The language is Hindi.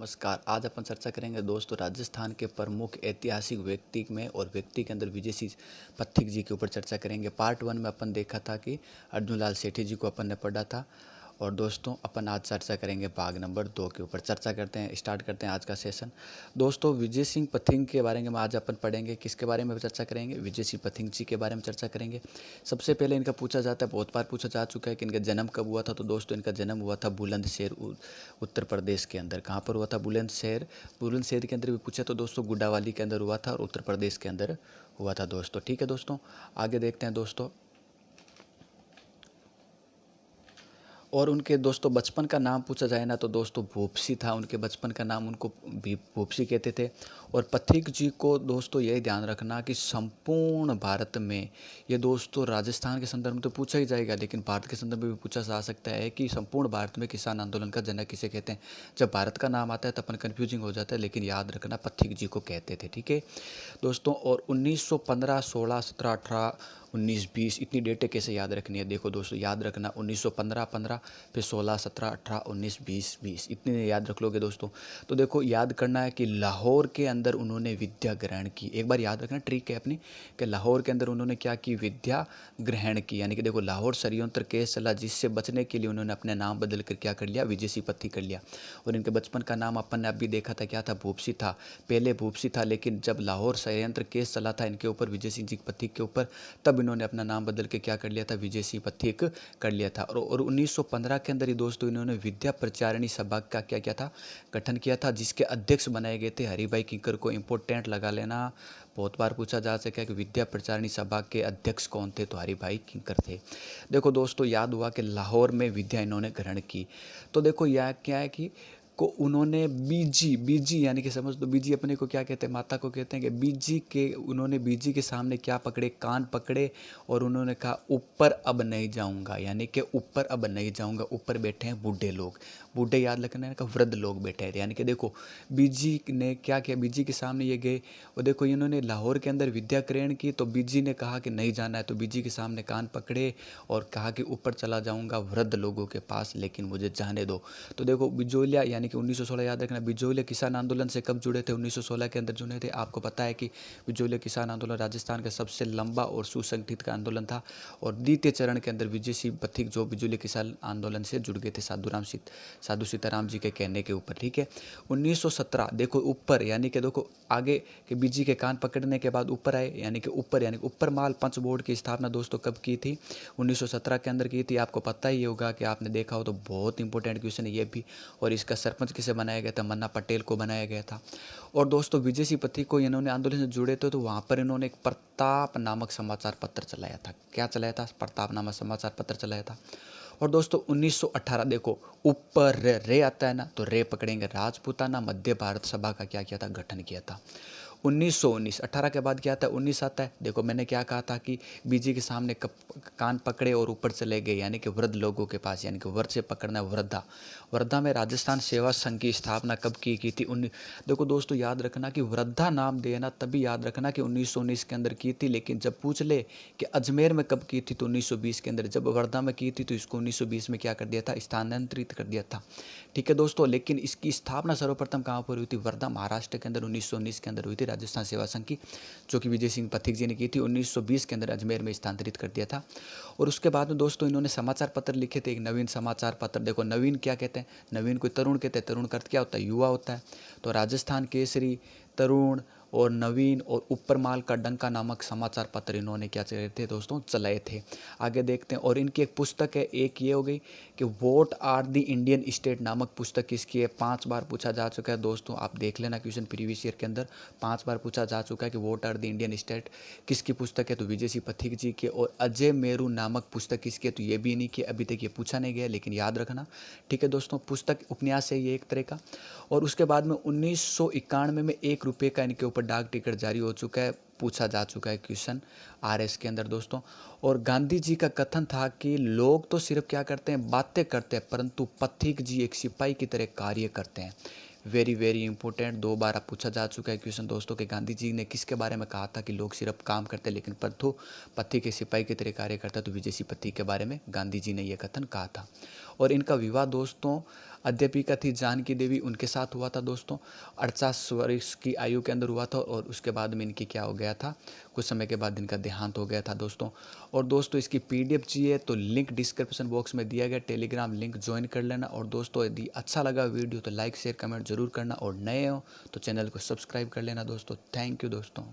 नमस्कार। आज अपन चर्चा करेंगे दोस्तों राजस्थान के प्रमुख ऐतिहासिक व्यक्ति में और व्यक्ति के अंदर विजय सिंह पथिक जी के ऊपर चर्चा करेंगे। पार्ट 1 में अपन देखा था कि अर्जुन लाल सेठी जी को अपन ने पढ़ा था और दोस्तों अपन आज चर्चा करेंगे भाग नंबर 2 के ऊपर। चर्चा करते हैं, स्टार्ट करते हैं आज का सेशन। दोस्तों विजय सिंह पथिक के बारे में आज अपन पढ़ेंगे। किसके बारे में चर्चा करेंगे? विजय सिंह पथिक जी के बारे में चर्चा करेंगे। सबसे पहले इनका पूछा जाता है, बहुत बार पूछा जा चुका है कि इनका जन्म कब हुआ था। तो दोस्तों इनका जन्म हुआ था बुलंदशहर उत्तर प्रदेश के अंदर। कहाँ पर हुआ था? बुलंदशहर के अंदर भी पूछा तो दोस्तों गुड्डावाली के अंदर हुआ था और उत्तर प्रदेश के अंदर हुआ था दोस्तों। ठीक है दोस्तों, आगे देखते हैं दोस्तों। और उनके दोस्तों बचपन का नाम पूछा जाए ना तो दोस्तों भूपसी था उनके बचपन का नाम, उनको भी भूपसी कहते थे। और पथिक जी को दोस्तों यही ध्यान रखना कि संपूर्ण भारत में, ये दोस्तों राजस्थान के संदर्भ में तो पूछा ही जाएगा लेकिन भारत के संदर्भ में भी पूछा जा सकता है कि संपूर्ण भारत में किसान आंदोलन का जनक किसे कहते हैं। जब भारत का नाम आता है तो अपन कन्फ्यूजिंग हो जाता है, लेकिन याद रखना पथिक जी को कहते थे। ठीक है दोस्तों, और 1915, 16, 17, 18, 19, 20 इतनी डेटें कैसे याद रखनी है? देखो दोस्तों याद रखना 1915, 15, फिर 16, 17, 18, 19, 20, 20 इतने याद रख लोगे दोस्तों। तो देखो याद करना है कि लाहौर के अंदर उन्होंने विद्या ग्रहण की। एक बार याद रखना ट्रिक है अपनी कि लाहौर के अंदर उन्होंने क्या की? विद्या ग्रहण की। यानी कि देखो लाहौर षड्यंत्र केस चला जिससे बचने के लिए उन्होंने अपने नाम बदल कर क्या कर लिया? विजय सिंह पथिक कर लिया। और इनके बचपन का नाम अपन ने अभी देखा था, क्या था? भूपसी था। पहले भूपसी था लेकिन जब लाहौर षड्यंत्र केस चला था इनके ऊपर, विजय सिंह जी पथिक के ऊपर, तब इन्होंने अपना नाम बदल के क्या कर लिया था? विजय सिंह पथिक कर लिया था। और 1915 के अंदर ही दोस्तों इन्होंने विद्या प्रचारिणी सभा का क्या किया था? गठन किया था, जिसके अध्यक्ष बनाए गए थे हरिभाई किंकर को। इंपॉर्टेंट लगा लेना, बहुत बार पूछा जा सका है कि विद्या प्रचारिणी सभा के अध्यक्ष कौन थे? तो हरिभाई किंकर थे। देखो दोस्तों याद हुआ कि लाहौर में विद्या इन्होंने ग्रहण की। तो देखो यह क्या है कि को उन्होंने बीजी यानी कि समझ दो, बीजी अपने को क्या कहते हैं? माता को कहते हैं। कि बीजी के उन्होंने बीजी के सामने क्या पकड़े? कान पकड़े और उन्होंने कहा ऊपर अब नहीं जाऊंगा। यानी कि ऊपर अब नहीं जाऊंगा। ऊपर बैठे हैं बूढ़े लोग, बूढ़े याद रखना है का वृद्ध लोग बैठे हैं। यानी कि देखो बीजी ने क्या किया? बीजी के सामने ये गए और देखो इन्होंने लाहौर के अंदर विद्या ग्रहण की। तो बीजी ने कहा कि नहीं जाना है, तो बीजी के सामने कान पकड़े और कहा कि ऊपर चला जाऊंगा वृद्ध लोगों के पास, लेकिन मुझे जाने दो। तो देखो बिजोलिया यानी कि 1916 याद रखना। बिजोलिया किसान आंदोलन से कब जुड़े थे? 1916 के अंदर जुड़े थे। आपको पता है कि बिजोलिया किसान आंदोलन राजस्थान का सबसे लंबा और सुसंगठित का आंदोलन था। और द्वितीय चरण के अंदर विजय सिंह पथिक जो बिजोलिया किसान आंदोलन से जुड़ गए थे साधु सीताराम जी के कहने के ऊपर। ठीक है 1917 देखो ऊपर यानी कि देखो आगे के बीजी के कान पकड़ने के बाद ऊपर आए, यानी कि ऊपर माल पंच बोर्ड की स्थापना दोस्तों कब की थी? 1917 के अंदर की थी। आपको पता ही होगा कि आपने देखा हो तो बहुत इंपॉर्टेंट क्वेश्चन है ये भी। और इसका सरपंच किसे बनाया गया था? मन्ना पटेल को बनाया गया था। और दोस्तों विजय सिंह पथिक को इन्होंने आंदोलन से जुड़े थे तो वहाँ पर इन्होंने एक प्रताप नामक समाचार पत्र चलाया था। क्या चलाया था? प्रताप नामक समाचार पत्र चलाया था। और दोस्तों 1918 देखो ऊपर रे आता है ना, तो रे पकड़ेंगे। राजपूताना मध्य भारत सभा का क्या किया था? गठन किया था। 1919 18 के बाद क्या आता है? 19 आता है। देखो मैंने क्या कहा था कि बीजी के सामने कान पकड़े और ऊपर चले गए, यानी कि वृद्ध लोगों के पास, यानी कि वृद्ध से पकड़ना वृद्धा में राजस्थान सेवा संघ की स्थापना कब की थी? देखो दोस्तों याद रखना कि वृद्धा नाम देना तभी याद रखना कि 1919 के अंदर की थी, लेकिन जब पूछ ले कि अजमेर में कब की थी तो 1920 के अंदर। जब वर्धा में की थी तो इसको 1920 में क्या कर दिया था? स्थानांतरित कर दिया था। ठीक है दोस्तों, लेकिन इसकी स्थापना सर्वप्रथम कहाँ पर हुई थी? वर्धा महाराष्ट्र के अंदर 1919 के अंदर हुई थी, राजस्थान सेवा संघ की, जो कि विजय सिंह पथिक जी ने की थी। 1920 के अंदर अजमेर में स्थानांतरित कर दिया था। और उसके बाद में दोस्तों इन्होंने समाचार पत्र लिखे थे, एक नवीन समाचार पत्र। देखो नवीन क्या कहते हैं? नवीन को तरुण कहते हैं। तरुण का अर्थ क्या होता है? युवा होता है। तो राजस्थान केसरी, तरुण और नवीन और ऊपर माल का डंका नामक समाचार पत्र इन्होंने क्या चलाए थे दोस्तों? चलाए थे। आगे देखते हैं। और इनकी एक पुस्तक है, एक ये हो गई कि what are the Indian state नामक पुस्तक किसकी है? 5 बार पूछा जा चुका है दोस्तों, आप देख लेना क्वेश्चन प्रीवियस ईयर के अंदर 5 बार पूछा जा चुका है कि what are the Indian state किसकी पुस्तक है? तो विजय सिंह पथिक जी के। और अजय मेरू नामक पुस्तक किसकी है? तो ये भी नहीं कि अभी तक ये पूछा नहीं गया, लेकिन याद रखना। ठीक है दोस्तों, पुस्तक उपन्यास है ये एक तरह का। और उसके बाद में 1991 में 1 रुपये का इनके ऊपर डाक टिकट जारी हो चुका है, पूछा जा चुका है क्वेश्चन आरएस के अंदर दोस्तों। और गांधी जी का कथन था कि लोग तो सिर्फ क्या करते हैं? बातें करते हैं, परंतु पथिक जी एक सिपाही की तरह कार्य करते हैं। वेरी वेरी इंपॉर्टेंट, 2 बार पूछा जा चुका है क्वेश्चन दोस्तों कि गांधी जी ने किसके बारे में कहा था कि लोग सिर्फ काम करते हैं लेकिन पथिक के सिपाही की तरह कार्य करता है? तो विजय सिंह पथिक के बारे में गांधी जी ने यह कथन कहा था। और इनका विवाह दोस्तों अध्यापिका थी जानकी देवी, उनके साथ हुआ था दोस्तों। 48 वर्ष की आयु के अंदर हुआ था और उसके बाद में इनकी क्या हो गया था, कुछ समय के बाद इनका देहांत हो गया था दोस्तों। और दोस्तों इसकी PDF चाहिए तो लिंक डिस्क्रिप्शन बॉक्स में दिया गया, टेलीग्राम लिंक ज्वाइन कर लेना। और दोस्तों यदि अच्छा लगा वीडियो तो लाइक शेयर कमेंट जरूर करना, और नए हो तो चैनल को सब्सक्राइब कर लेना दोस्तों। थैंक यू दोस्तों।